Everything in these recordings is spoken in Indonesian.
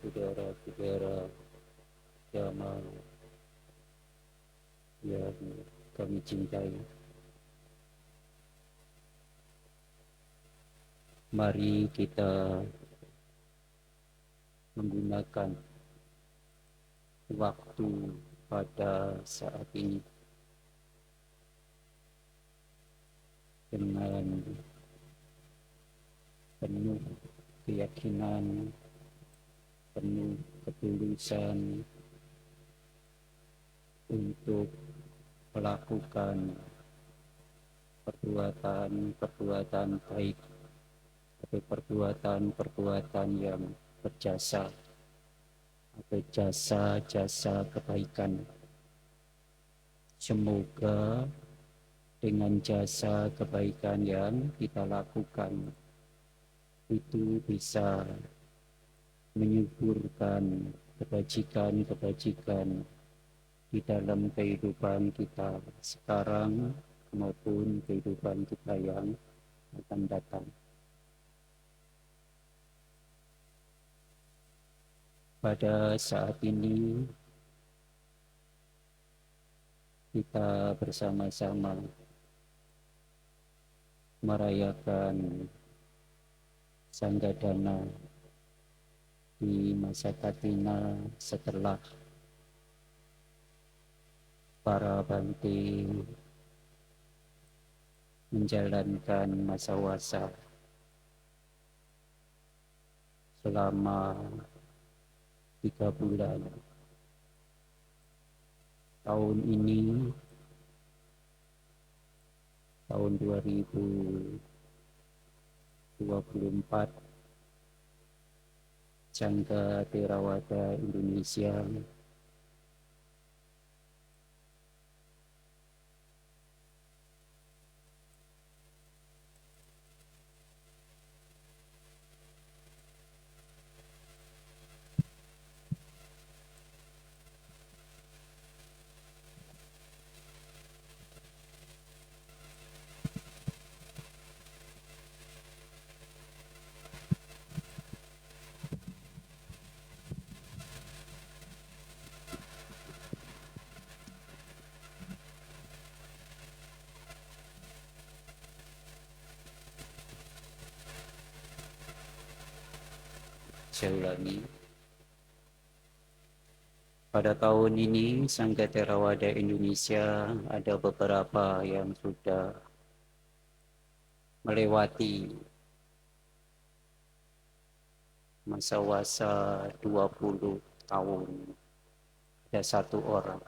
saudara-saudara jamaah yang kami cintai. Mari kita menggunakan waktu pada saat ini dengan penuh keyakinan, penuh ketulusan untuk melakukan perbuatan-perbuatan baik atau perbuatan-perbuatan yang berjasa atau jasa-jasa kebaikan. Semoga dengan jasa kebaikan yang kita lakukan itu bisa menyuburkan kebajikan-kebajikan di dalam kehidupan kita sekarang maupun kehidupan kita yang akan datang. Pada saat ini kita bersama-sama merayakan Sanggadana di masa Katina setelah para bante menjalankan masa wasa selama 3 bulan. Tahun ini, tahun 2024, Sangga Theravada Indonesia saya ulangi. Pada tahun ini Sangga Theravada Indonesia ada beberapa yang sudah melewati masa wasa 20 tahun. Ada 1 orang.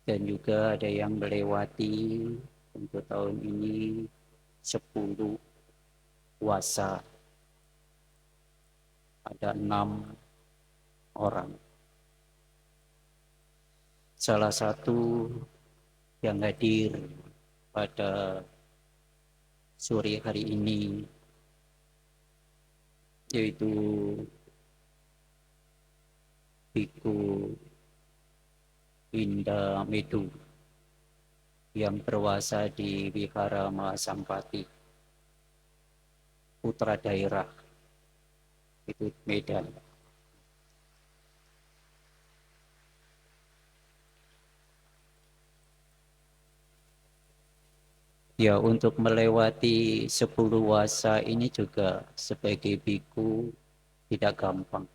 Dan juga ada yang melewati untuk tahun ini 10 wasa. Ada 6 orang. Salah satu yang hadir pada sore hari ini yaitu Biku Indah Medu yang berwasa di Wihara Mahasampati, putra daerah itu Medan. Ya, untuk melewati 10 wasa ini juga sebagai biku tidak gampang.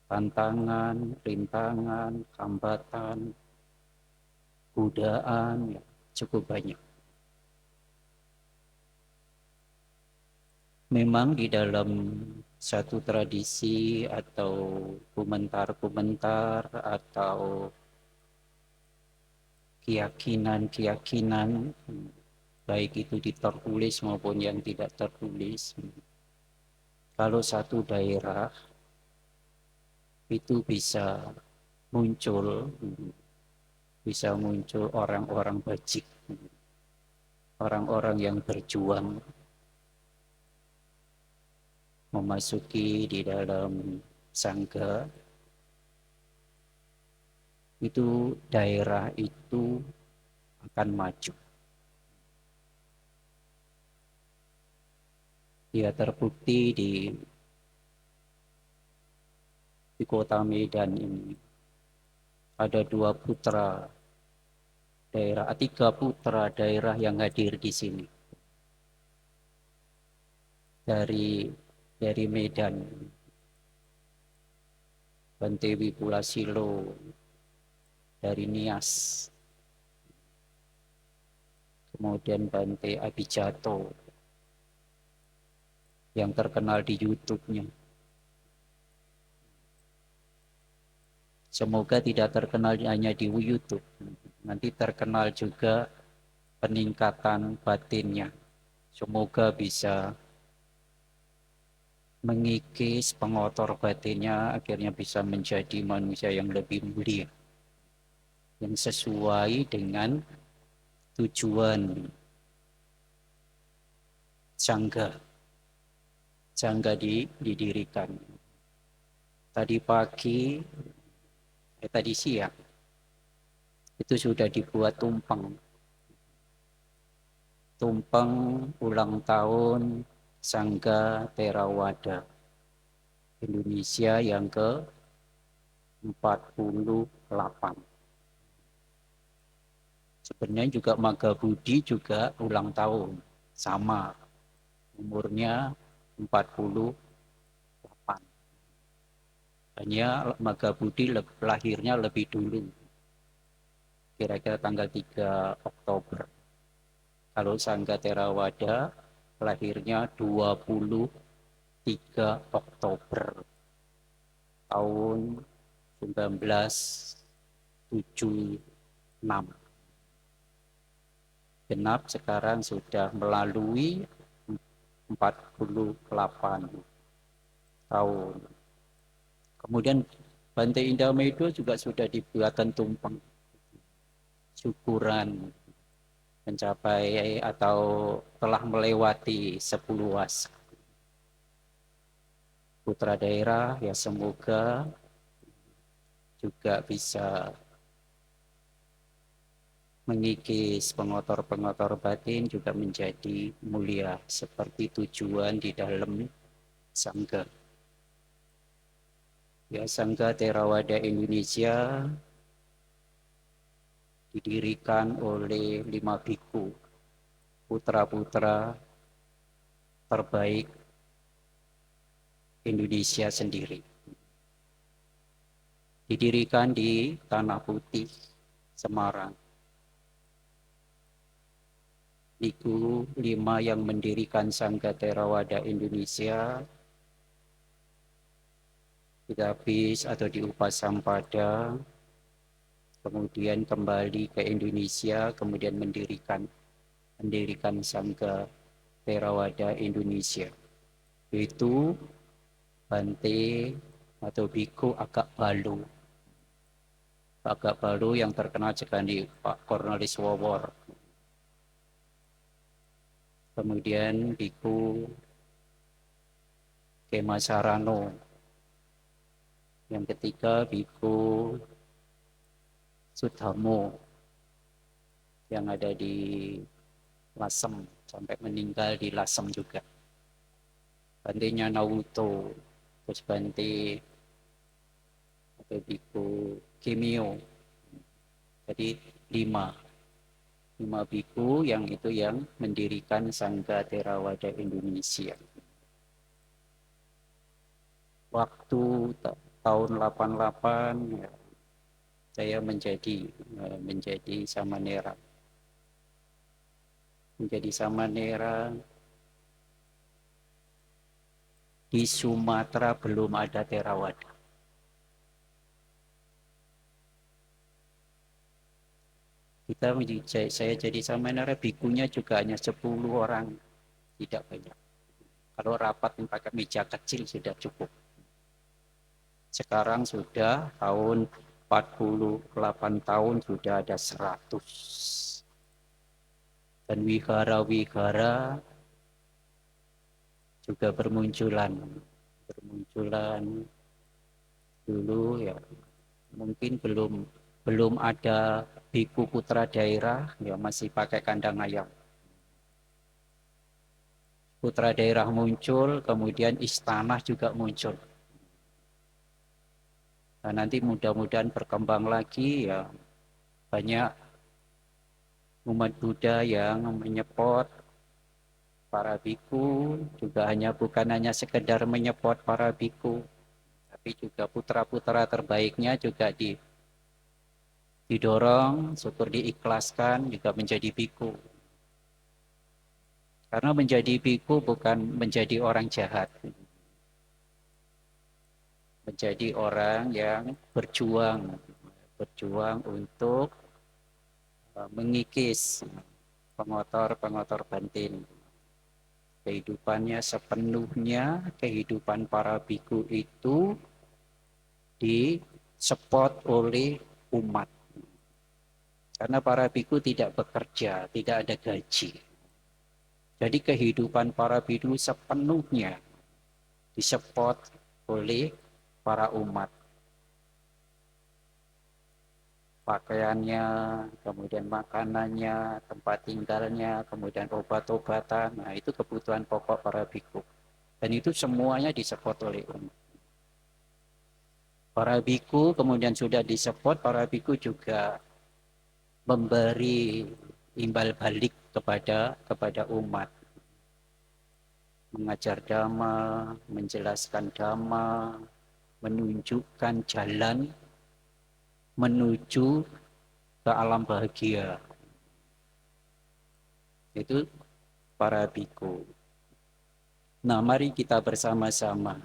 Tantangan, rintangan, hambatan, godaan ya, cukup banyak. Memang di dalam satu tradisi atau komentar-komentar atau keyakinan-keyakinan, baik itu tertulis maupun yang tidak tertulis, kalau satu daerah itu bisa muncul orang-orang bajik, orang-orang yang berjuang memasuki di dalam sangga, itu daerah itu akan maju. Dia terbukti di kota Medan ini ada tiga putra daerah yang hadir di sini dari Medan. Bante Wipulasilo dari Nias, kemudian Bante Abijato yang terkenal di YouTube-nya. Semoga tidak terkenal hanya di YouTube, nanti terkenal juga peningkatan batinnya. Semoga bisa mengikis pengotor batinnya, akhirnya bisa menjadi manusia yang lebih mulia, yang sesuai dengan tujuan Sangga didirikan. Tadi siang itu sudah dibuat tumpeng ulang tahun Sangga Theravada Indonesia yang ke-48. Sebenarnya juga Magabudi juga ulang tahun, sama umurnya 48. Hanya Magabudi lahirnya lebih dulu, kira-kira tanggal 3 Oktober. Kalau Sangga Theravada lahirnya 23 Oktober tahun 1976. Genap sekarang sudah melalui 48 tahun. Kemudian Bante Indamedo juga sudah dibuatkan tumpeng syukuran mencapai atau telah melewati 10 wasa. Putra daerah ya semoga juga bisa mengikis pengotor-pengotor batin juga menjadi mulia seperti tujuan di dalam Sangga. Ya, Sangga Theravada Indonesia didirikan oleh 5 biku, putra-putra terbaik Indonesia sendiri. Didirikan di Tanah Putih, Semarang. Biku 5 yang mendirikan Sangga Theravada Indonesia habis atau di Upasampada, kemudian kembali ke Indonesia, kemudian mendirikan Sangga Theravada Indonesia. Itu Bante atau Biku Agak Balu yang terkenal sekali Pak Cornelis Wawor. Kemudian Biku Kema Sarano. Yang ketiga Biku Sudhamo yang ada di Lasem, sampai meninggal di Lasem juga. Bante Nyanawuto, terus Bante atau Biku Kimio. Jadi 5 biku yang mendirikan Sangga Theravada Indonesia. Waktu tahun 88 ya, saya menjadi samanera. Menjadi samanera di Sumatera belum ada Theravada. Saya jadi samanera, bikunya juga hanya 10 orang, tidak banyak. Kalau rapat pakai meja kecil sudah cukup. Sekarang sudah tahun 48 tahun sudah ada 100. Dan wihara-wihara juga bermunculan dulu ya, mungkin belum ada biku putra daerah ya, masih pakai kandang ayam. putra daerah muncul, kemudian istana juga muncul. Nah, nanti mudah-mudahan berkembang lagi ya, banyak umat Buddha yang menyepot para biku, juga bukan hanya sekedar menyepot para biku, tapi juga putra-putra terbaiknya juga didorong, syukur diikhlaskan juga menjadi biku. Karena menjadi biku bukan menjadi orang jahat, menjadi orang yang berjuang untuk mengikis pengotor-pengotor batin. Kehidupannya sepenuhnya, kehidupan para biku itu disupport oleh umat. Karena para biku tidak bekerja, tidak ada gaji. Jadi kehidupan para biku sepenuhnya disupport oleh para umat. Pakaiannya, kemudian makanannya, tempat tinggalnya, kemudian obat-obatan. Nah, itu kebutuhan pokok para biku. Dan itu semuanya disupport oleh umat. Para biku kemudian sudah disupport, para biku juga memberi imbal balik kepada umat. Mengajar dhamma, menjelaskan dhamma, menunjukkan jalan menuju ke alam bahagia. Itu para biku. Nah, mari kita bersama-sama.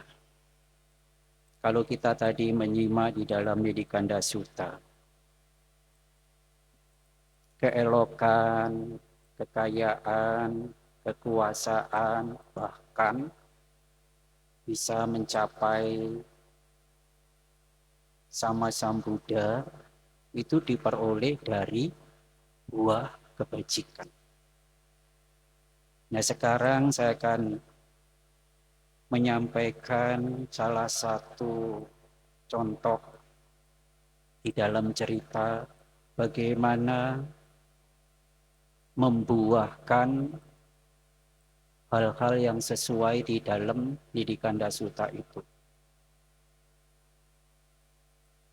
Kalau kita tadi menyimak di dalam Nidikanda Sutta, keelokan, kekayaan, kekuasaan, bahkan bisa mencapai sama Sang Buddha, itu diperoleh dari buah kebajikan. Nah, sekarang saya akan menyampaikan salah satu contoh di dalam cerita bagaimana membuahkan hal-hal yang sesuai di dalam Nidikanda Sutta itu.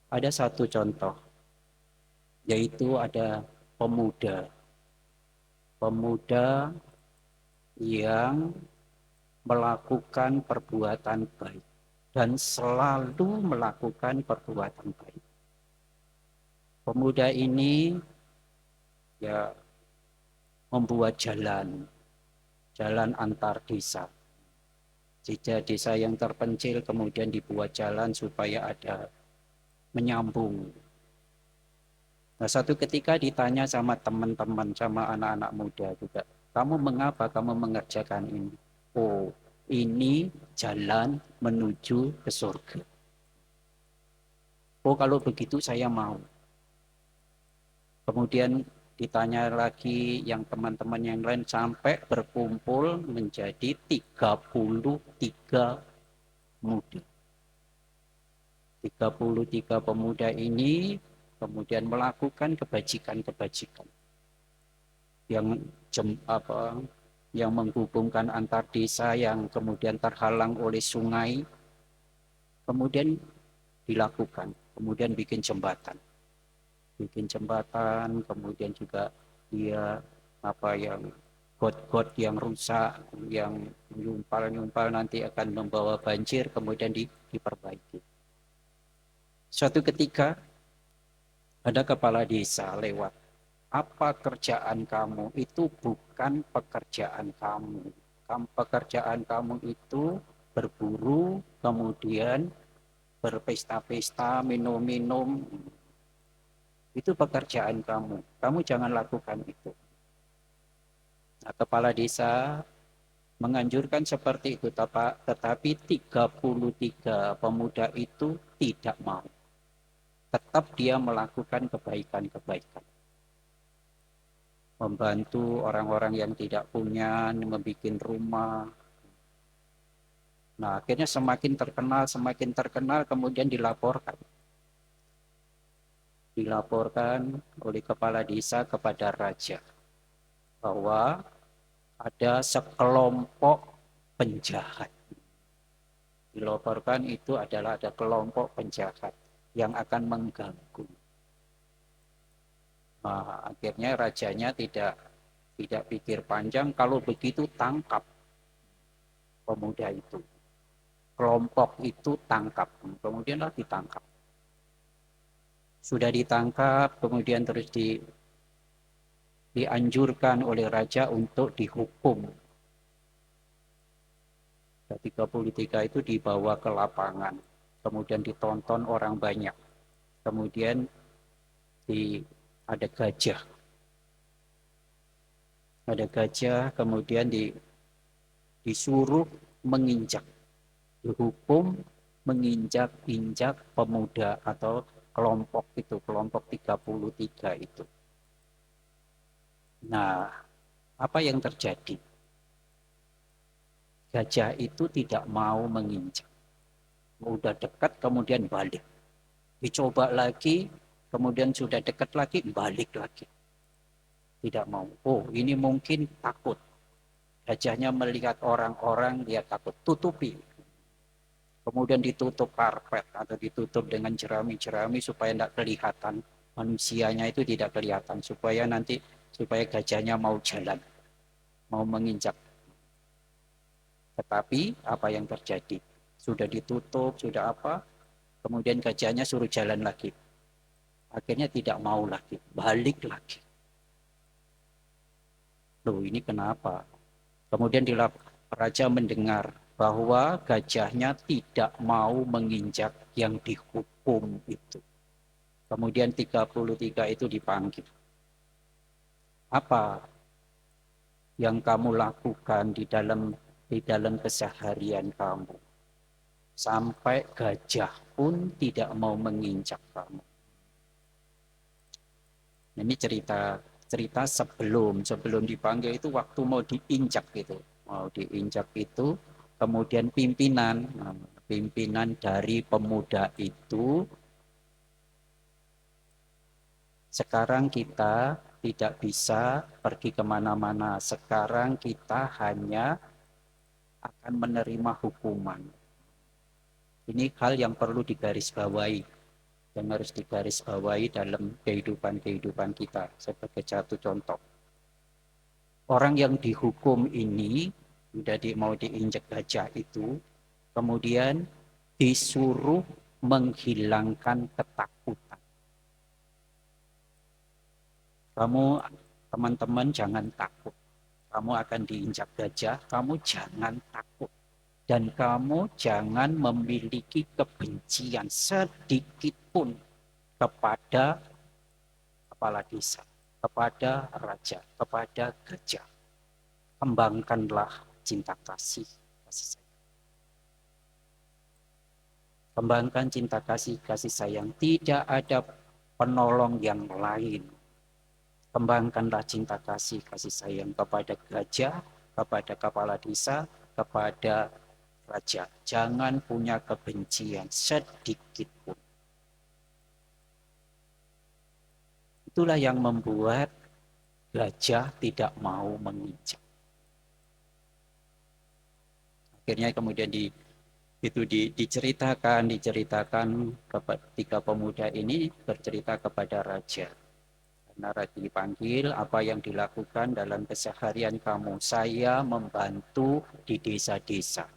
Ada satu contoh, yaitu ada pemuda yang melakukan perbuatan baik dan selalu melakukan perbuatan baik. Pemuda ini ya membuat jalan antar desa. Jika desa yang terpencil kemudian dibuat jalan supaya ada menyambung. Nah, satu ketika ditanya sama teman-teman, sama anak-anak muda juga, kamu mengapa kamu mengerjakan ini? Oh, ini jalan menuju ke surga. Oh, kalau begitu saya mau. Kemudian ditanya lagi yang teman-teman yang lain sampai berkumpul menjadi 33 muda. 33 pemuda ini kemudian melakukan kebajikan-kebajikan yang yang menghubungkan antar desa yang kemudian terhalang oleh sungai, kemudian dilakukan, kemudian bikin jembatan, kemudian juga dia yang got-got yang rusak, yang nyumpal nanti akan membawa banjir, kemudian diperbaiki. Suatu ketika ada kepala desa lewat. Apa kerjaan kamu? Itu bukan pekerjaan kamu. Pekerjaan kamu itu berburu, kemudian berpesta-pesta, minum-minum. Itu pekerjaan kamu. Kamu jangan lakukan itu. Nah, kepala desa menganjurkan seperti itu, tetapi 33 pemuda itu tidak mau. Tetap dia melakukan kebaikan-kebaikan. Membantu orang-orang yang tidak punya, membuat rumah. Nah, akhirnya semakin terkenal, kemudian dilaporkan. Dilaporkan oleh kepala desa kepada raja bahwa ada sekelompok penjahat. Dilaporkan itu adalah ada kelompok penjahat yang akan mengganggu. Nah, akhirnya rajanya tidak pikir panjang, kalau begitu tangkap pemuda itu. Kelompok itu tangkap, kemudianlah ditangkap. Sudah ditangkap, kemudian terus dianjurkan oleh raja untuk dihukum. Ketika politika itu dibawa ke lapangan, kemudian ditonton orang banyak, kemudian ada gajah, kemudian disuruh menginjak, dihukum menginjak-injak pemuda atau kelompok itu, kelompok 33 itu. Nah, apa yang terjadi? Gajah itu tidak mau menginjak. Udah dekat kemudian balik. Dicoba lagi, kemudian sudah dekat lagi, balik lagi. Tidak mau. Oh, ini mungkin takut. Gajahnya melihat orang-orang, dia takut. Tutupi. Kemudian ditutup karpet atau ditutup dengan jerami-jerami supaya tidak kelihatan. Manusianya itu tidak kelihatan. Supaya gajahnya mau jalan. Mau menginjak. Tetapi apa yang terjadi? Sudah ditutup, sudah apa? Kemudian gajahnya suruh jalan lagi. Akhirnya tidak mau lagi, balik lagi. Loh, ini kenapa? Kemudian raja mendengar bahwa gajahnya tidak mau menginjak yang dihukum itu. Kemudian 33 itu dipanggil. Apa yang kamu lakukan di dalam keseharian kamu? Sampai gajah pun tidak mau menginjak kamu. Ini cerita sebelum dipanggil itu, waktu mau diinjak itu, kemudian pimpinan dari pemuda itu, sekarang kita tidak bisa pergi kemana-mana, sekarang kita hanya akan menerima hukuman. Ini hal yang perlu digarisbawahi, yang harus digarisbawahi dalam kehidupan kita sebagai satu contoh. Orang yang dihukum ini sudah mau diinjak gajah itu, kemudian disuruh menghilangkan ketakutan. Kamu, teman-teman, jangan takut. Kamu akan diinjak gajah, kamu jangan takut. Dan kamu jangan memiliki kebencian sedikit pun kepada kepala desa, kepada raja, kepada gajah. Kembangkanlah cinta kasih sayang. Kembangkan cinta kasih sayang. Tidak ada penolong yang lain. Kembangkanlah cinta kasih sayang kepada gajah, kepada kepala desa, kepada raja. Jangan punya kebencian sedikit pun. Itulah yang membuat gajah tidak mau menginjak. Akhirnya kemudian diceritakan ketika pemuda ini bercerita kepada raja. Karena raja dipanggil, apa yang dilakukan dalam keseharian kamu? Saya membantu di desa-desa,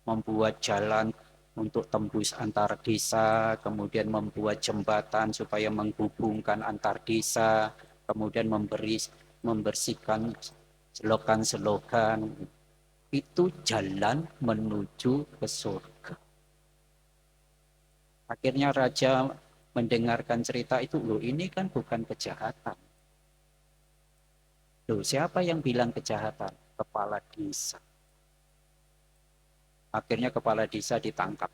membuat jalan untuk tembus antar desa, kemudian membuat jembatan supaya menghubungkan antar desa, kemudian membersihkan selokan-selokan. Itu jalan menuju ke surga. Akhirnya raja mendengarkan cerita itu, loh ini kan bukan kejahatan. Loh, siapa yang bilang kejahatan? Kepala desa. Akhirnya kepala desa ditangkap,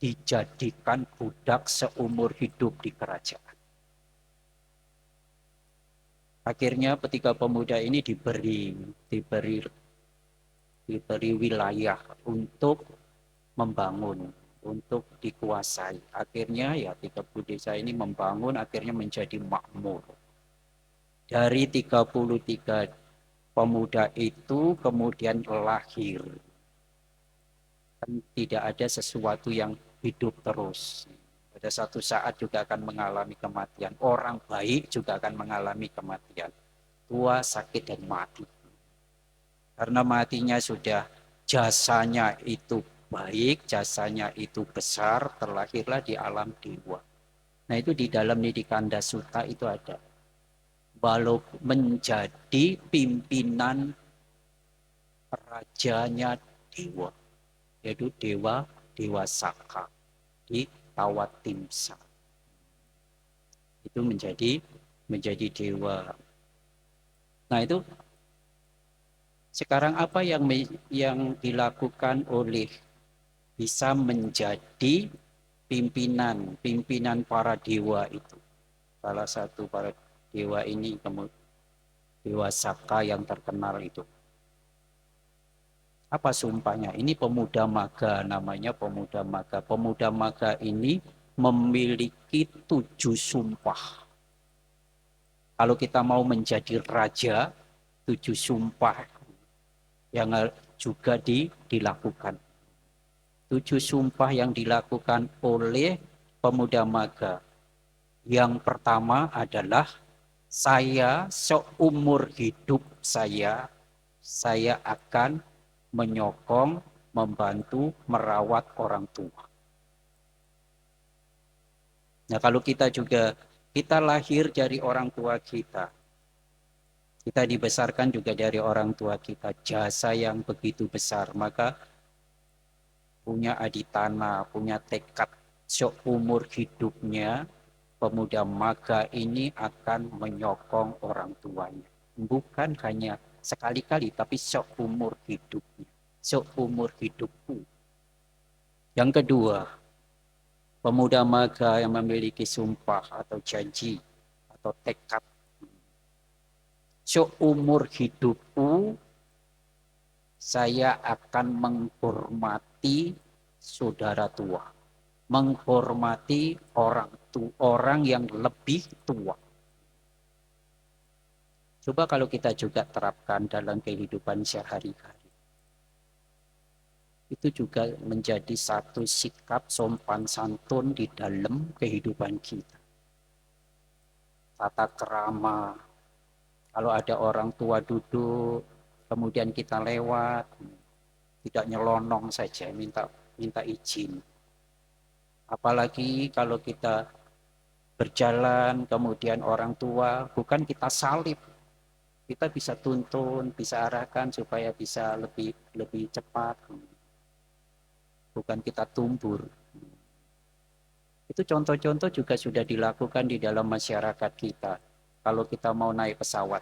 dijadikan budak seumur hidup di kerajaan. Akhirnya ketika pemuda ini diberi wilayah untuk membangun, untuk dikuasai. Akhirnya ya 30 desa ini membangun, akhirnya menjadi makmur. Dari 33 pemuda itu kemudian lahir Kan tidak ada sesuatu yang hidup terus. Pada satu saat juga akan mengalami kematian. Orang baik juga akan mengalami kematian. Tua, sakit, dan mati. Karena matinya sudah jasanya itu baik, jasanya itu besar, terlahirlah di alam dewa. Nah itu di dalam Nidikanda Sutta itu ada. Walau menjadi pimpinan rajanya dewa, yaitu Dewa Saka di Tawatimsa. Itu menjadi dewa. Nah itu sekarang apa yang dilakukan oleh bisa menjadi pimpinan para dewa itu? Salah satu para dewa ini, Dewa Saka yang terkenal itu. Apa sumpahnya? Ini pemuda maga, namanya pemuda maga. Pemuda maga ini memiliki 7 sumpah. Kalau kita mau menjadi raja, 7 sumpah yang juga dilakukan. 7 sumpah yang dilakukan oleh pemuda maga. Yang pertama adalah saya seumur hidup saya akan menyokong, membantu, merawat orang tua. Nah kalau kita lahir dari orang tua kita dibesarkan juga dari orang tua kita, jasa yang begitu besar, maka punya aditana, punya tekad seumur hidupnya, pemuda maga ini akan menyokong orang tuanya. Bukan hanya sekali-kali, tapi seumur hidupnya. Seumur hidupku. Yang kedua, pemuda maga yang memiliki sumpah atau janji atau tekad. Seumur hidupku, saya akan menghormati saudara tua. Menghormati orang yang lebih tua. Coba kalau kita juga terapkan dalam kehidupan sehari-hari. Itu juga menjadi satu sikap sopan santun di dalam kehidupan kita. Tata kerama, kalau ada orang tua duduk, kemudian kita lewat, tidak nyelonong saja, minta izin. Apalagi kalau kita berjalan, kemudian orang tua, bukan kita salib, kita bisa tuntun, bisa arahkan supaya bisa lebih cepat. Bukan kita tumbur. Itu contoh-contoh juga sudah dilakukan di dalam masyarakat kita. Kalau kita mau naik pesawat,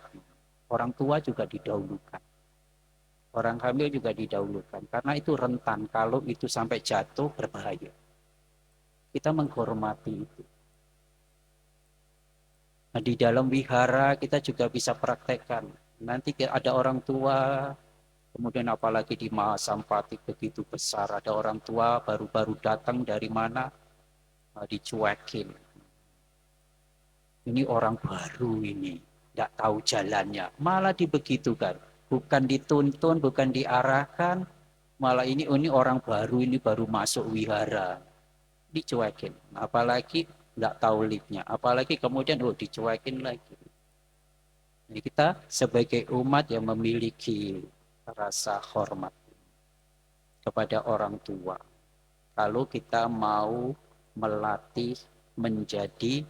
orang tua juga didahulukan. Orang hamil juga didahulukan. Karena itu rentan, kalau itu sampai jatuh berbahaya. Kita menghormati itu. Nah, di dalam wihara kita juga bisa praktekkan. Nanti ada orang tua, kemudian apalagi di Mahasampati begitu besar, ada orang tua baru-baru datang dari mana, dicuekin. Ini orang baru ini, tidak tahu jalannya, malah dibegitukan. Bukan dituntun, bukan diarahkan, malah ini orang baru, ini baru masuk wihara. Dicuekin, apalagi tidak tahu liftnya, apalagi kemudian dicuekin lagi. Jadi kita sebagai umat yang memiliki rasa hormat kepada orang tua, kalau kita mau melatih menjadi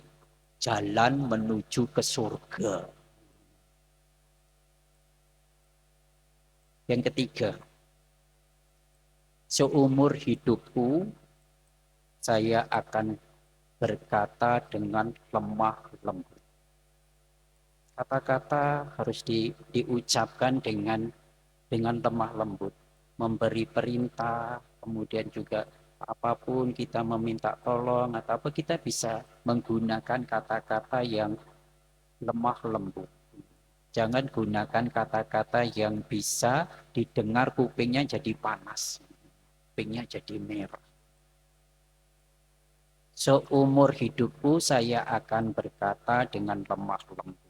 jalan menuju ke surga. Yang ketiga, seumur hidupku saya akan berkata dengan lemah lembut. Kata-kata harus diucapkan dengan lemah lembut, memberi perintah, kemudian juga apapun kita meminta tolong atau apa, kita bisa menggunakan kata-kata yang lemah lembut. Jangan gunakan kata-kata yang bisa didengar kupingnya jadi panas, kupingnya jadi merah. Seumur hidupku saya akan berkata dengan lemah lembut.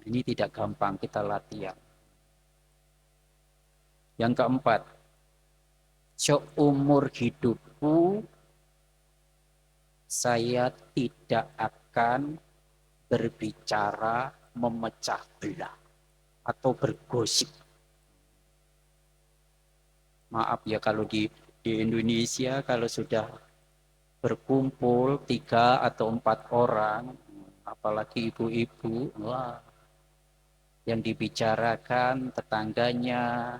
Ini tidak gampang kita latihan. Yang keempat, seumur hidupku saya tidak akan berbicara memecah belah atau bergosip. Maaf ya kalau di Indonesia kalau sudah berkumpul 3 atau 4 orang, apalagi ibu-ibu, wah, yang dibicarakan tetangganya,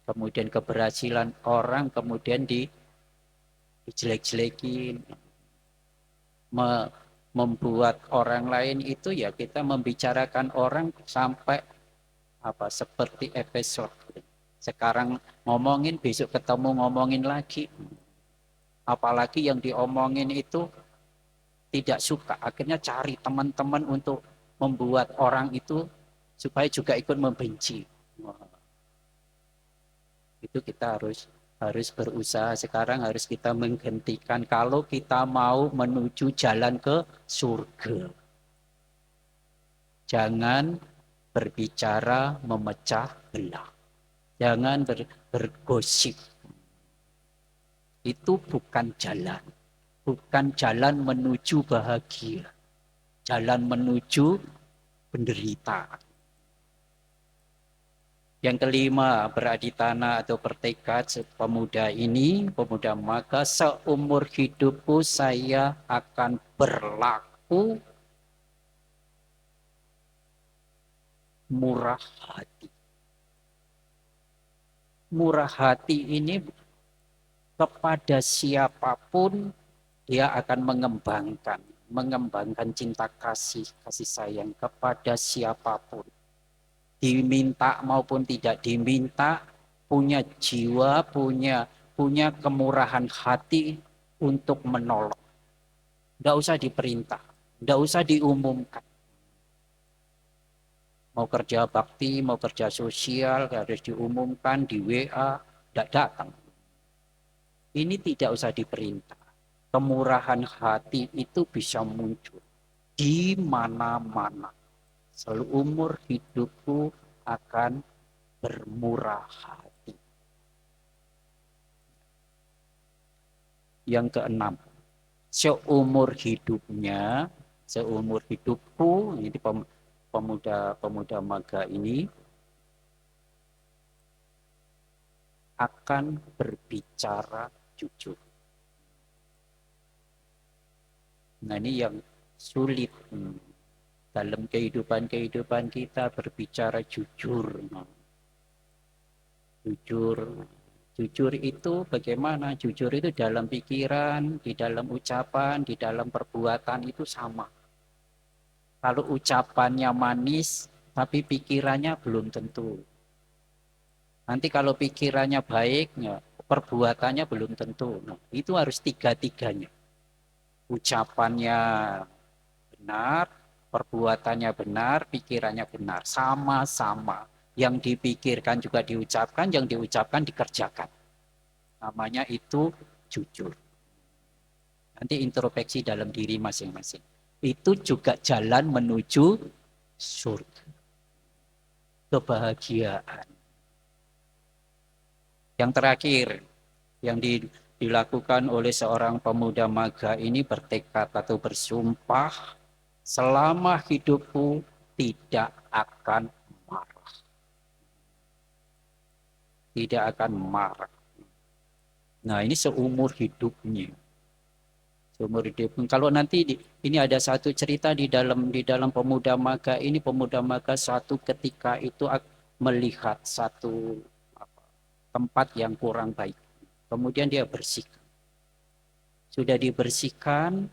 kemudian keberhasilan orang, kemudian dijelek-jelekin, membuat orang lain itu ya kita membicarakan orang sampai apa seperti episode. Sekarang ngomongin, besok ketemu ngomongin lagi. Apalagi yang diomongin itu tidak suka, akhirnya cari teman-teman untuk membuat orang itu supaya juga ikut membenci. Itu kita harus berusaha sekarang, harus kita menghentikan kalau kita mau menuju jalan ke surga. Jangan berbicara memecah belah. Jangan bergosip. Itu bukan jalan. Bukan jalan menuju bahagia. Jalan menuju penderitaan. Yang kelima, beraditana atau bertekad pemuda ini, pemuda maka seumur hidupku saya akan berlaku murah hati. Murah hati ini kepada siapapun dia akan mengembangkan cinta kasih sayang kepada siapapun. Diminta maupun tidak diminta, punya jiwa, punya kemurahan hati untuk menolong. Tidak usah diperintah, tidak usah diumumkan. Mau kerja bakti, mau kerja sosial, harus diumumkan di WA, tidak datang. Ini tidak usah diperintah. Kemurahan hati itu bisa muncul di mana-mana. Seumur hidupku akan bermurah hati. Yang keenam, seumur hidupku, ini pemuda maga ini akan berbicara jujur. Nah ini yang sulit. Dalam kehidupan kita berbicara jujur. Jujur itu bagaimana? Jujur itu dalam pikiran, di dalam ucapan, di dalam perbuatan itu sama. Kalau ucapannya manis, tapi pikirannya belum tentu. Nanti kalau pikirannya baik, perbuatannya belum tentu. Nah, itu harus tiga-tiganya. Ucapannya benar, perbuatannya benar, pikirannya benar. Sama-sama. Yang dipikirkan juga diucapkan, yang diucapkan dikerjakan. Namanya itu jujur. Nanti introspeksi dalam diri masing-masing. Itu juga jalan menuju surga. Kebahagiaan. Yang terakhir, yang dilakukan oleh seorang pemuda maga ini bertekad atau bersumpah, selama hidupku tidak akan marah. Tidak akan marah. Nah ini seumur hidupnya. Seumur hidup. Kalau nanti ini ada satu cerita di dalam pemuda maga ini, pemuda maga suatu ketika itu melihat satu tempat yang kurang baik. Kemudian dia bersihkan. Sudah dibersihkan,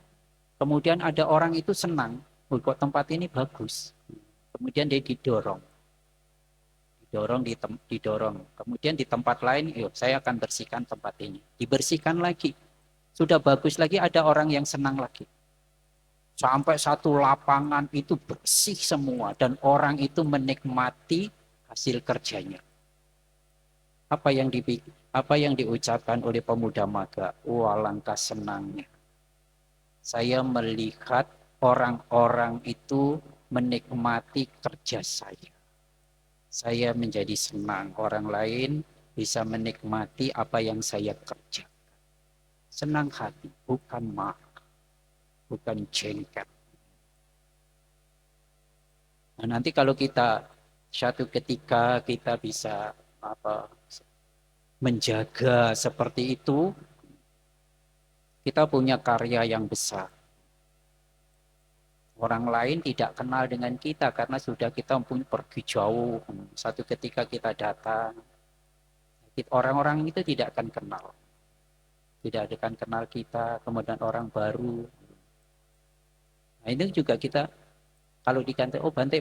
kemudian ada orang itu senang, oh, kok tempat ini bagus. Kemudian dia didorong. Didorong. Kemudian di tempat lain, yuk saya akan bersihkan tempat ini. Dibersihkan lagi. Sudah bagus lagi, ada orang yang senang lagi. Sampai satu lapangan itu bersih semua dan orang itu menikmati hasil kerjanya. Apa yang diucapkan oleh pemuda maga? Wah, alangkah senangnya. Saya melihat orang-orang itu menikmati kerja saya. Saya menjadi senang. Orang lain bisa menikmati apa yang saya kerja. Senang hati, bukan marah, bukan jengkel. Nah, nanti kalau kita suatu ketika kita bisa menjaga seperti itu, kita punya karya yang besar. Orang lain tidak kenal dengan kita karena sudah kita pun pergi jauh. Satu ketika kita datang, orang-orang itu tidak akan kenal. Tidak akan kenal kita, kemudian orang baru. Nah, ini juga kita kalau diganti, oh Bante,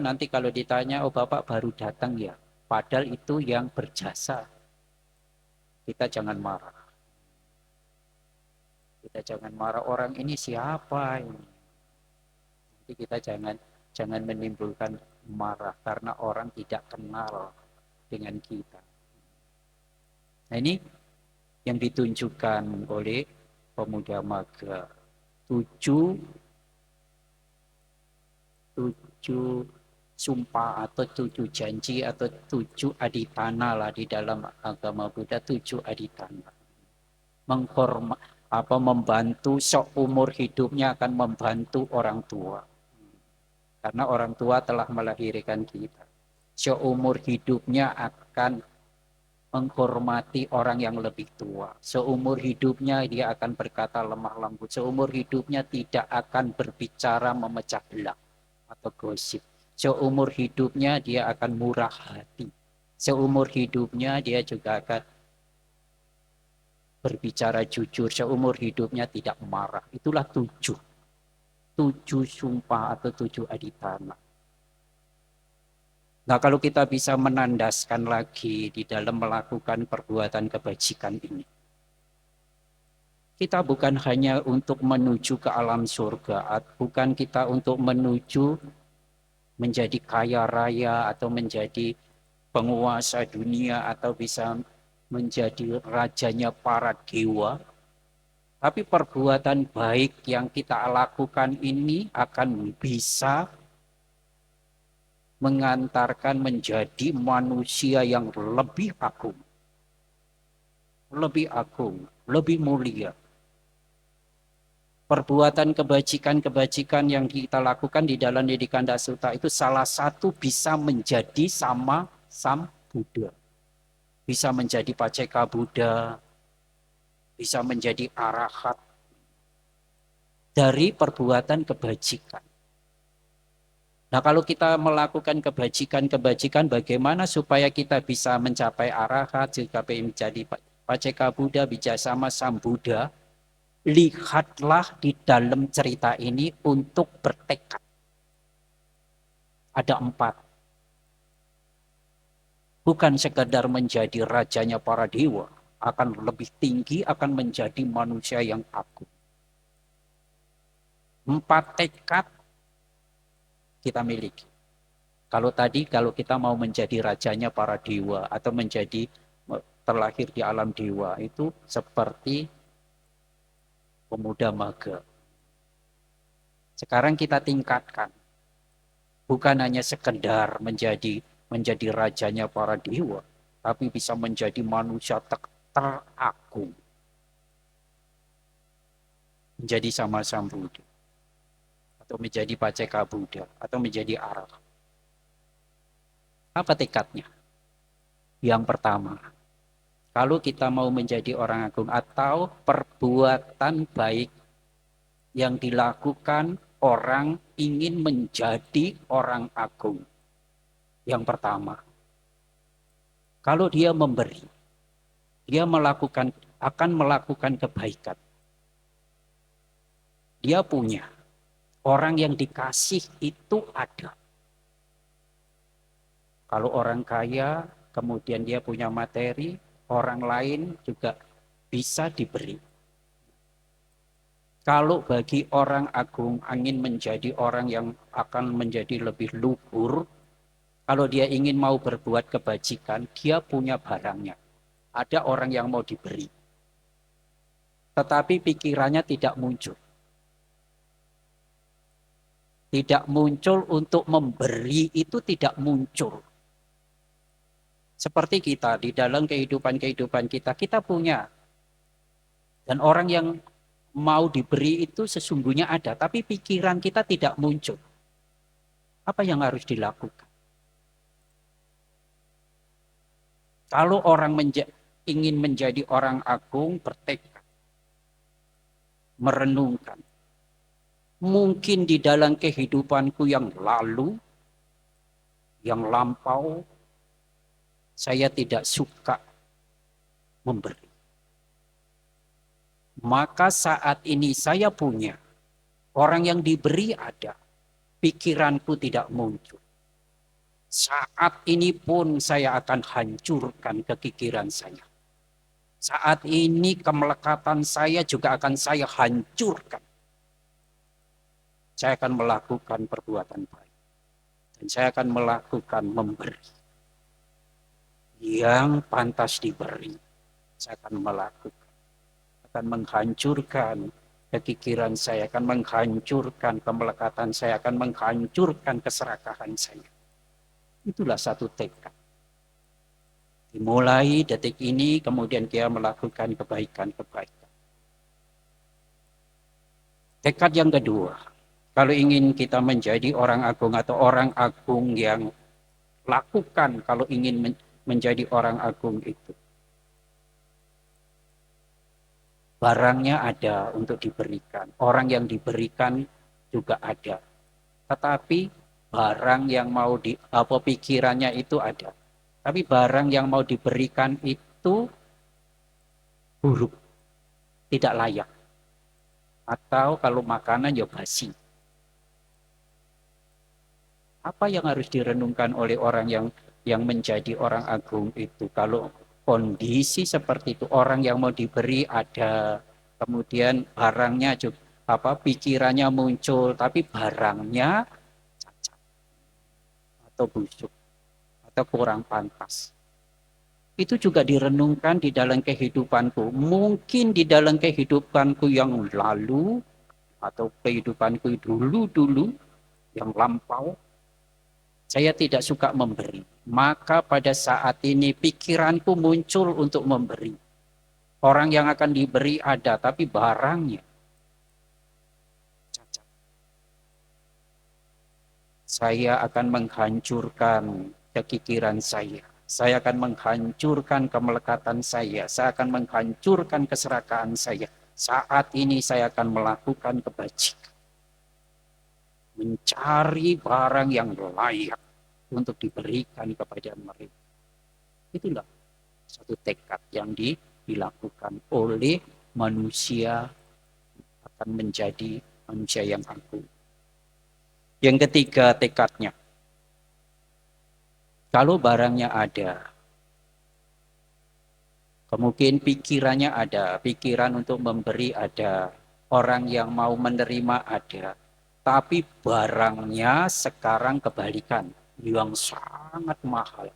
nanti kalau ditanya, oh Bapak baru datang ya. Padahal itu yang berjasa. Kita jangan marah. Kita jangan marah, orang ini siapa ini. Nanti kita jangan menimbulkan marah karena orang tidak kenal dengan kita. Nah, ini yang ditunjukkan oleh pemuda maga. Tujuh sumpah atau tujuh janji atau tujuh aditana lah di dalam agama Buddha. Tujuh aditana membantu seumur hidupnya akan membantu orang tua karena orang tua telah melahirkan kita. Seumur hidupnya akan menghormati orang yang lebih tua. Seumur hidupnya dia akan berkata lemah lembut. Seumur hidupnya tidak akan berbicara memecah belah atau gosip. Seumur hidupnya dia akan murah hati. Seumur hidupnya dia juga akan berbicara jujur. Seumur hidupnya tidak marah. Itulah tujuh sumpah atau tujuh aditana. Nah, kalau kita bisa menandaskan lagi di dalam melakukan perbuatan kebajikan ini, kita bukan hanya untuk menuju ke alam surga, bukan kita untuk menuju menjadi kaya raya atau menjadi penguasa dunia atau bisa menjadi rajanya para dewa. Tapi perbuatan baik yang kita lakukan ini akan bisa mengantarkan menjadi manusia yang lebih agung, lebih mulia. Perbuatan kebajikan yang kita lakukan di dalam Nidikanda Sutta itu salah satu bisa menjadi sama Sam Buddha. Bisa menjadi Paceka Buddha, bisa menjadi arahat dari perbuatan kebajikan. Nah, kalau kita melakukan kebajikan, bagaimana supaya kita bisa mencapai arahat, jika menjadi Paceka Buddha, bisa sama Sam Buddha? Lihatlah di dalam cerita ini untuk bertekad. Ada 4. Bukan sekedar menjadi rajanya para dewa, akan lebih tinggi, akan menjadi manusia yang agung. 4 tekad kita miliki. Kalau kita mau menjadi rajanya para dewa atau menjadi terlahir di alam dewa, itu seperti pemuda maga. Sekarang kita tingkatkan. Bukan hanya sekedar menjadi rajanya para dewa, tapi bisa menjadi manusia teragung. Menjadi sama Sam Buddha. Atau menjadi Paceka Buddha. Atau menjadi arahat. Apa tekadnya? Yang pertama, kalau kita mau menjadi orang agung atau perbuatan baik yang dilakukan orang ingin menjadi orang agung. Yang pertama, kalau dia memberi, dia akan melakukan kebaikan. Dia punya. Orang yang dikasih itu ada. Kalau orang kaya, kemudian dia punya materi, orang lain juga bisa diberi. Kalau bagi orang agung ingin menjadi orang yang akan menjadi lebih luhur, kalau dia ingin mau berbuat kebajikan, dia punya barangnya. Ada orang yang mau diberi. Tetapi pikirannya tidak muncul. Tidak muncul untuk memberi itu tidak muncul. Seperti kita, di dalam kehidupan kita, kita punya. Dan orang yang mau diberi itu sesungguhnya ada, tapi pikiran kita tidak muncul. Apa yang harus dilakukan? Kalau orang ingin menjadi orang agung, bertekad, merenungkan. Mungkin di dalam kehidupanku yang lalu, yang lampau, saya tidak suka memberi. Maka saat ini saya punya, orang yang diberi ada, pikiranku tidak muncul. Saat ini pun saya akan hancurkan kekikiran saya. Saat ini kemelekatan saya juga akan saya hancurkan. Saya akan melakukan perbuatan baik. Dan saya akan melakukan memberi. Yang pantas diberi. Saya akan melakukan. Akan menghancurkan kekikiran saya. Akan menghancurkan kemelekatan saya. Akan menghancurkan keserakahan saya. Itulah satu tekad. Dimulai detik ini, kemudian dia melakukan kebaikan-kebaikan. Tekad yang kedua, kalau ingin kita menjadi orang agung atau orang agung yang lakukan kalau ingin menjadi orang agung itu. Barangnya ada untuk diberikan. Orang yang diberikan juga ada. Tetapi barang yang mau pikirannya itu ada. Tapi barang yang mau diberikan itu buruk, tidak layak. Atau kalau makanan ya basi. Apa yang harus direnungkan oleh orang yang menjadi orang agung itu? Kalau kondisi seperti itu, orang yang mau diberi ada, kemudian barangnya juga pikirannya muncul, tapi barangnya cacat atau busuk atau kurang pantas. Itu juga direnungkan di dalam kehidupanku. Mungkin di dalam kehidupanku yang lalu atau kehidupanku dulu-dulu yang lampau, saya tidak suka memberi. Maka pada saat ini pikiranku muncul untuk memberi. Orang yang akan diberi ada, tapi barangnya cacat. Saya akan menghancurkan kekikiran saya. Saya akan menghancurkan kemelekatan saya. Saya akan menghancurkan keserakahan saya. Saat ini saya akan melakukan kebajikan. Mencari barang yang layak untuk diberikan kepada mereka. Itulah satu tekad yang dilakukan oleh manusia akan menjadi manusia yang agung. Yang ketiga tekadnya, kalau barangnya ada, kemungkinan pikirannya ada, pikiran untuk memberi ada, orang yang mau menerima ada, tapi barangnya sekarang kebalikan, yang sangat mahal.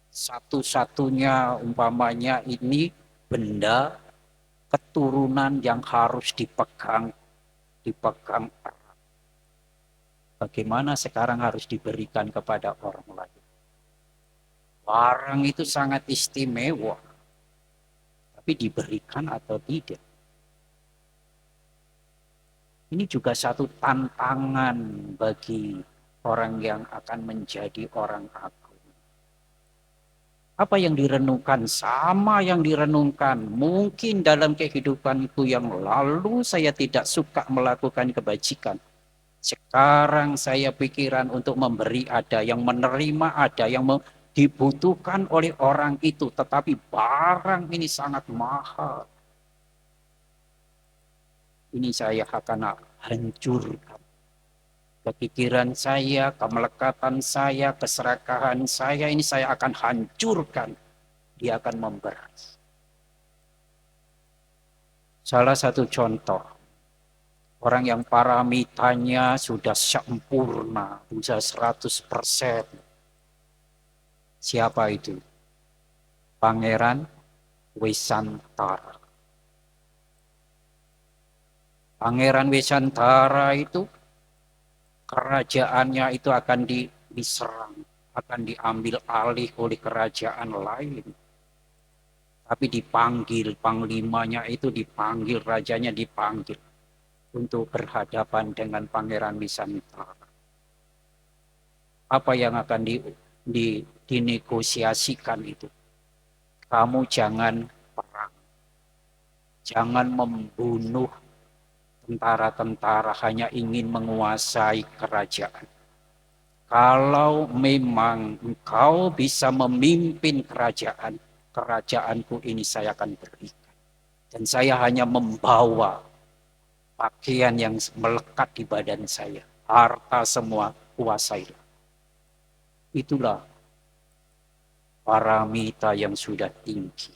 Satu-satunya umpamanya ini benda keturunan yang harus dipegang erat. Bagaimana sekarang harus diberikan kepada orang lain? Barang itu sangat istimewa, tapi diberikan atau tidak? Ini juga satu tantangan bagi orang yang akan menjadi orang agung. Apa yang direnungkan sama yang direnungkan. Mungkin dalam kehidupanku yang lalu saya tidak suka melakukan kebajikan. Sekarang saya pikiran untuk memberi ada, yang menerima ada, yang dibutuhkan oleh orang itu. Tetapi barang ini sangat mahal. Ini saya akan hancurkan. Kepikiran saya, kemelekatan saya, keserakahan saya, ini saya akan hancurkan. Dia akan memberi. Salah satu contoh, orang yang paramitanya sudah sempurna, bisa 100%. Siapa itu? Pangeran Wesantara. Pangeran Wesantara itu, kerajaannya itu akan diserang akan diambil alih oleh kerajaan lain. Tapi dipanggil, panglimanya itu dipanggil, rajanya dipanggil untuk berhadapan dengan Pangeran Nusantara. Apa yang akan dinegosiasikan itu? Kamu jangan perang, jangan membunuh tentara-tentara hanya ingin menguasai kerajaan. Kalau memang engkau bisa memimpin kerajaan, kerajaanku ini saya akan berikan. Dan saya hanya membawa pakaian yang melekat di badan saya. Harta semua kuasailah. Itulah paramita yang sudah tinggi.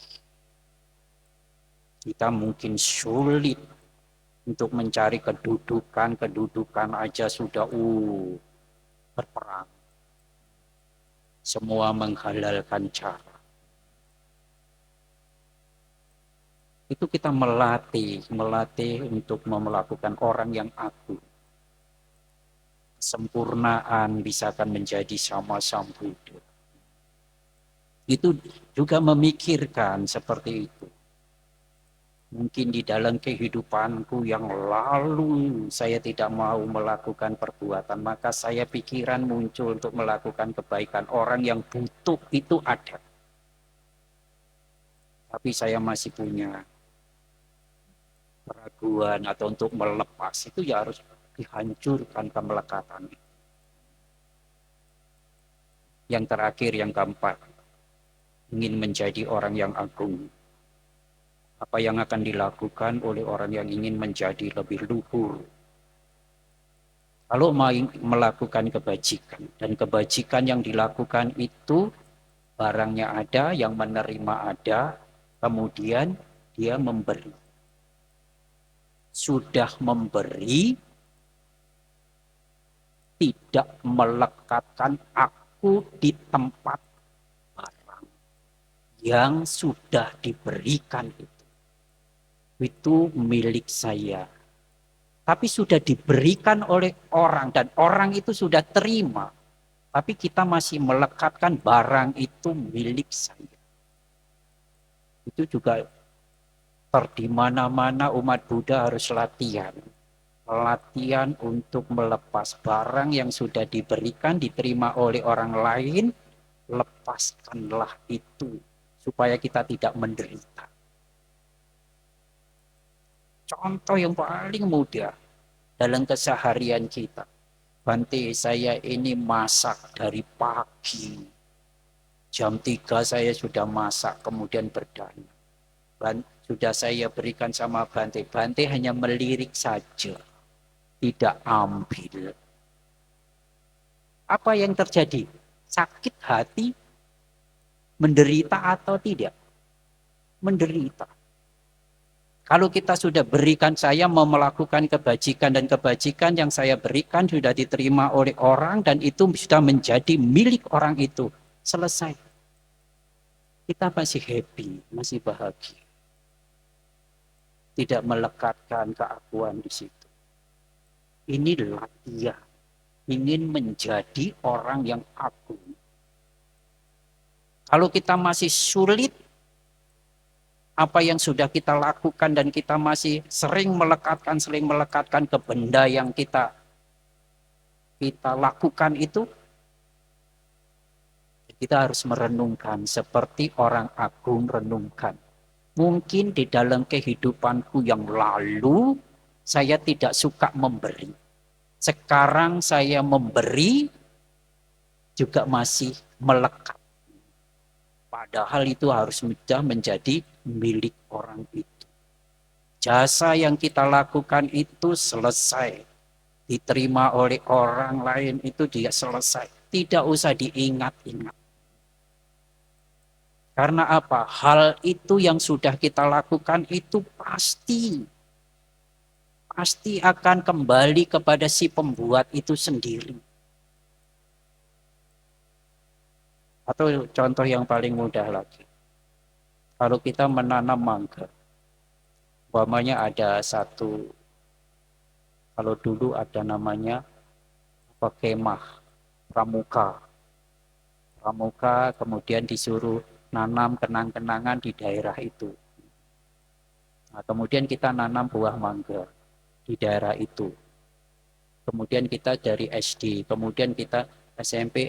Kita mungkin sulit untuk mencari kedudukan aja sudah berperang. Semua menghalalkan cara. Itu kita melatih untuk melakukan orang yang aku. Kesempurnaan bisa akan menjadi sama Sang Buddha. Itu juga memikirkan seperti itu. Mungkin di dalam kehidupanku yang lalu saya tidak mau melakukan perbuatan, maka saya pikiran muncul untuk melakukan kebaikan. Orang yang butuh itu ada. Tapi saya masih punya keraguan atau untuk melepas, itu ya harus dihancurkan kemelekatan. Yang terakhir, yang keempat, ingin menjadi orang yang agung. Apa yang akan dilakukan oleh orang yang ingin menjadi lebih luhur? Kalau mau melakukan kebajikan, dan kebajikan yang dilakukan itu barangnya ada, yang menerima ada, kemudian dia memberi. Sudah memberi, tidak melekatkan aku di tempat barang yang sudah diberikan itu. Itu milik saya. Tapi sudah diberikan oleh orang dan orang itu sudah terima. Tapi kita masih melekatkan barang itu milik saya. Itu juga di mana-mana umat Buddha harus latihan. Latihan untuk melepas barang yang sudah diberikan, diterima oleh orang lain. Lepaskanlah itu supaya kita tidak menderita. Contoh yang paling mudah dalam keseharian kita. Bante, saya ini masak dari pagi. Jam 3 saya sudah masak, kemudian berdana. Sudah saya berikan sama Bante. Bante hanya melirik saja, tidak ambil. Apa yang terjadi? Sakit hati, menderita atau tidak? Menderita. Kalau kita sudah berikan, saya mau melakukan kebajikan dan kebajikan yang saya berikan sudah diterima oleh orang dan itu sudah menjadi milik orang itu. Selesai. Kita masih happy, masih bahagia. Tidak melekatkan keakuan di situ. Ini latihan. Ingin menjadi orang yang agung. Kalau kita masih sulit, apa yang sudah kita lakukan dan kita masih sering melekatkan ke benda yang kita lakukan itu, kita harus merenungkan seperti orang agung renungkan. Mungkin di dalam kehidupanku yang lalu, saya tidak suka memberi. Sekarang saya memberi, juga masih melekat. Padahal itu harus sudah menjadi milik orang itu. Jasa yang kita lakukan itu selesai. Diterima oleh orang lain itu dia selesai. Tidak usah diingat-ingat. Karena apa? Hal itu yang sudah kita lakukan itu pasti akan kembali kepada si pembuat itu sendiri. Atau contoh yang paling mudah lagi. Kalau kita menanam mangga, umpamanya ada satu, kalau dulu ada namanya kemah pramuka. pramuka, kemudian disuruh nanam kenang-kenangan di daerah itu. Nah, kemudian kita nanam buah mangga di daerah itu. Kemudian kita dari SD, kemudian kita SMP,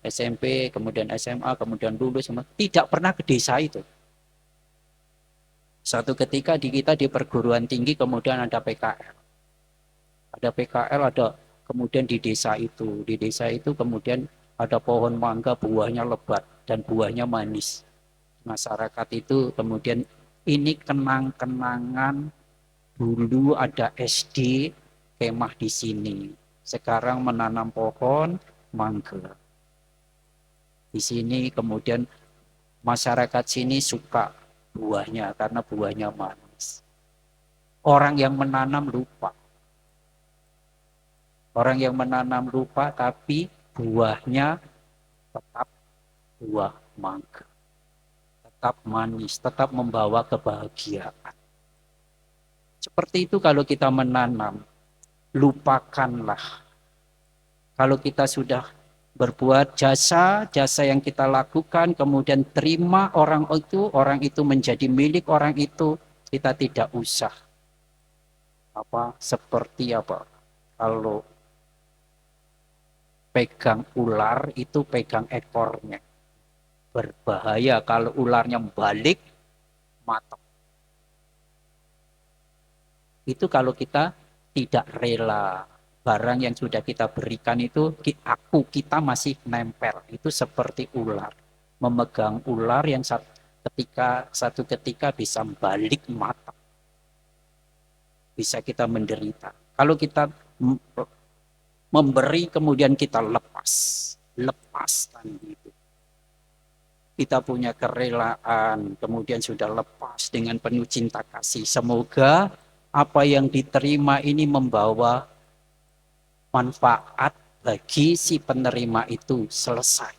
SMP, kemudian SMA, kemudian lulus, tidak pernah ke desa itu. Suatu ketika kita di perguruan tinggi, kemudian ada PKL. Ada PKL, ada kemudian di desa itu kemudian ada pohon mangga, buahnya lebat dan buahnya manis. Masyarakat itu kemudian ini kenang-kenangan dulu ada SD kemah di sini. Sekarang menanam pohon mangga. Di sini kemudian masyarakat sini suka buahnya karena buahnya manis. Orang yang menanam lupa. Orang yang menanam lupa tapi buahnya tetap buah mangga. Tetap manis, tetap membawa kebahagiaan. Seperti itu kalau kita menanam, lupakanlah. Kalau kita sudah berbuat jasa yang kita lakukan, kemudian terima orang itu menjadi milik orang itu, kita tidak usah seperti kalau pegang ular itu pegang ekornya. Berbahaya kalau ularnya balik mati. Itu kalau kita tidak rela barang yang sudah kita berikan itu kita masih nempel. Itu seperti ular. Memegang ular yang satu ketika bisa balik mata. Bisa kita menderita. Kalau kita memberi kemudian kita lepaskan gitu. Kita punya kerelaan, kemudian sudah lepas dengan penuh cinta kasih. Semoga apa yang diterima ini membawa manfaat bagi si penerima itu selesai.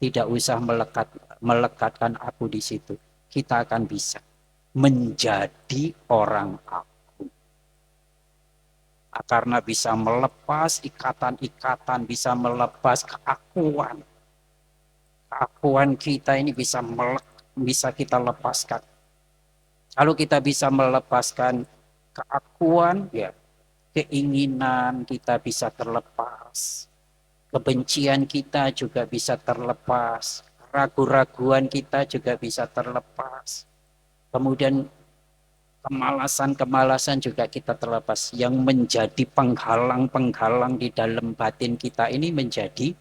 Tidak usah melekatkan aku di situ. Kita akan bisa menjadi orang aku. Karena bisa melepas ikatan-ikatan, bisa melepas keakuan. Keakuan kita ini bisa kita lepaskan. Kalau kita bisa melepaskan keakuan, ya keinginan kita bisa terlepas. Kebencian kita juga bisa terlepas. Ragu-raguan kita juga bisa terlepas. Kemudian kemalasan juga kita terlepas. Yang menjadi penghalang-penghalang di dalam batin kita ini menjadi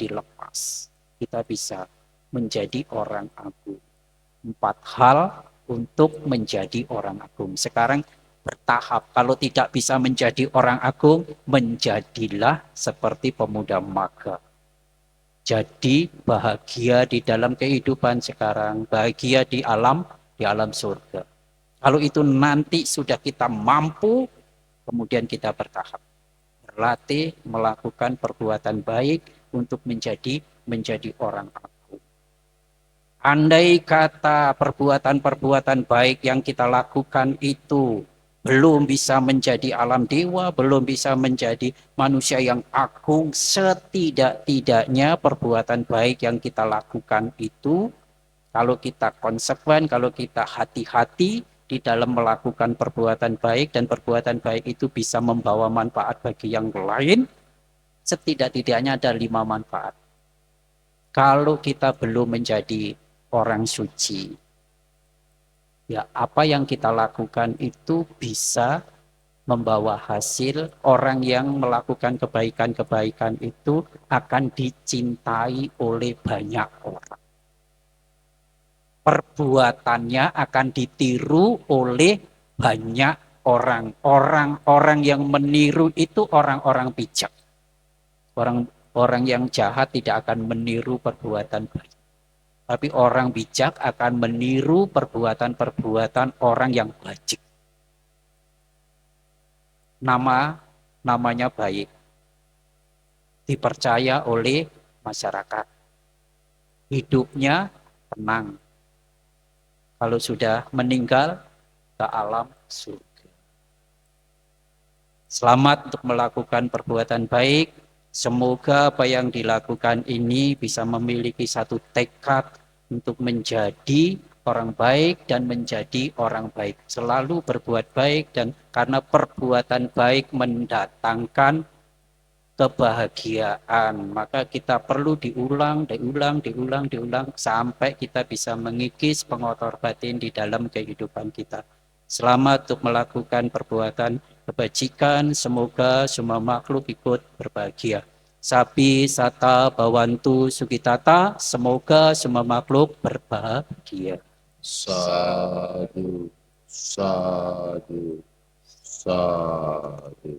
lepas. Kita bisa menjadi orang agung. 4 hal untuk menjadi orang agung. Sekarang bertahap. Kalau tidak bisa menjadi orang agung, menjadilah seperti pemuda maga. Jadi bahagia di dalam kehidupan sekarang, bahagia di alam surga. Kalau itu nanti sudah kita mampu, kemudian kita bertahap. Berlatih melakukan perbuatan baik untuk menjadi orang agung. Andai kata perbuatan-perbuatan baik yang kita lakukan itu belum bisa menjadi alam dewa, belum bisa menjadi manusia yang agung, setidak-tidaknya perbuatan baik yang kita lakukan itu, kalau kita konsekuen, kalau kita hati-hati di dalam melakukan perbuatan baik, dan perbuatan baik itu bisa membawa manfaat bagi yang lain, setidak-tidaknya ada 5 manfaat. Kalau kita belum menjadi orang suci, ya apa yang kita lakukan itu bisa membawa hasil. Orang yang melakukan kebaikan-kebaikan itu akan dicintai oleh banyak orang. Perbuatannya akan ditiru oleh banyak orang. Orang-orang yang meniru itu orang-orang bijak. Orang yang jahat tidak akan meniru perbuatan baik. Tapi orang bijak akan meniru perbuatan-perbuatan orang yang baik. Namanya baik. Dipercaya oleh masyarakat. Hidupnya tenang. Kalau sudah meninggal ke alam surga. Selamat untuk melakukan perbuatan baik. Semoga apa yang dilakukan ini bisa memiliki satu tekad untuk menjadi orang baik dan menjadi orang baik. Selalu berbuat baik dan karena perbuatan baik mendatangkan kebahagiaan. Maka kita perlu diulang sampai kita bisa mengikis pengotor batin di dalam kehidupan kita. Selamat untuk melakukan perbuatan kebajikan, semoga semua makhluk ikut berbahagia. Sapi, sata, bawantu, sugitata, semoga semua makhluk berbahagia. Sadu, sadu, sadu.